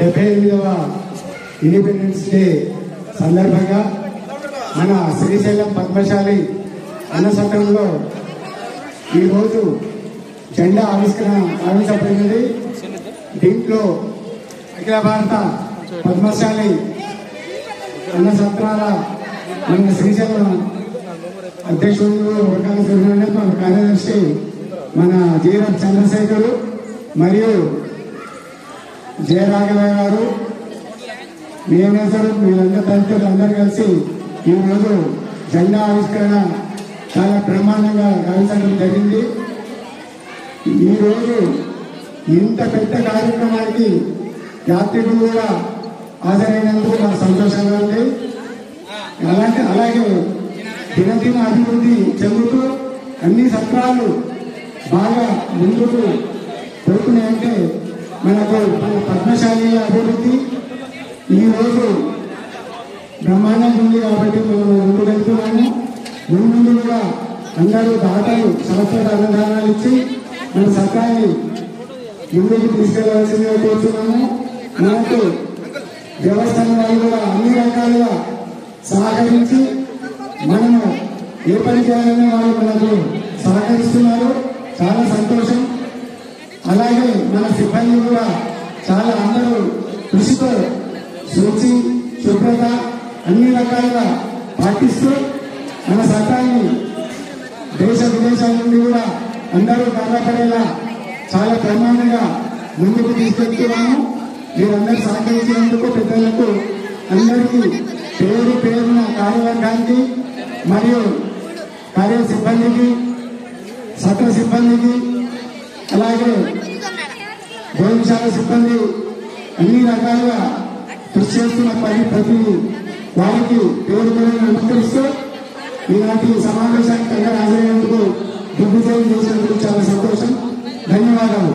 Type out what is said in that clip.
78వ independence day సందర్భంగా మన శ్రీశైలం పద్మశాలి అన్న సత్రంలో ఈరోజు జెండా ఆవిష్కరించబడింది. దీంట్లో అఖిల భారత పద్మశాలి అన్న సత్రాల మన శ్రీశైలం అధ్యక్షుడు మన కార్యదర్శి మన జీరప్ చంద్రశేఖర్ మరియు జయరాఘవయ్య గారు, మేనేజర్, వీళ్ళందరూ తదితరులు అందరూ కలిసి ఈరోజు జెండా ఆవిష్కరణ చాలా బ్రహ్మాండంగా గావించడం జరిగింది. ఈరోజు ఇంత పెద్ద కార్యక్రమానికి యాత్రికులు కూడా హాజరైనందుకు నాకు సంతోషంగా ఉంది. అలాగే దినదిన అభివృద్ధి చెందుతూ అన్ని సత్రాలు బాగా ముందుకు పోతున్నాయంటే మనకు పద్మశాలి అభివృద్ధి ఈరోజు బ్రహ్మాండంగా ఉంది. కాబట్టి మేము ముందుకు వెళ్తున్నాము. ముందు కూడా అందరూ దాతలు శాశ్వత అనుదానాలు ఇచ్చి మన సత్రాన్ని ముందుకు తీసుకెళ్లవలసిందిగా కోరుతున్నాము. మనకు దేవస్థానం వాళ్ళు కూడా అన్ని రకాలుగా సహకరించి మనము ఏ పని చేయాలని వాళ్ళు మనకు సహకరిస్తున్నారు. చాలా సంతోషం. అలాగే మన సిబ్బంది కూడా చాలా అందరూ కృషితో శుచి శుభ్రత అన్ని రకాలుగా పాటిస్తూ మన సత్రాన్ని దేశ విదేశాల నుండి కూడా అందరూ గర్వపడేలా చాలా బ్రహ్మాండంగా ముందుకు తీసుకెళ్తున్నాము. మీరందరూ సహకరించినందుకు పెద్దలకు అందరికీ పేరు పేరున కార్యవర్గానికి మరియు కార్య సిబ్బందికి, సత్ర సిబ్బందికి, అలాగే భోజనశాల సిబ్బంది అన్ని రకాలుగా కృషి చేస్తున్న ప్రతి వారికి పేరు పేరు నమస్కరిస్తూ ఇలాంటి సమావేశానికి హాజరైనందుకు దిగ్విజయం చేసినందుకు చాలా సంతోషం. ధన్యవాదాలు.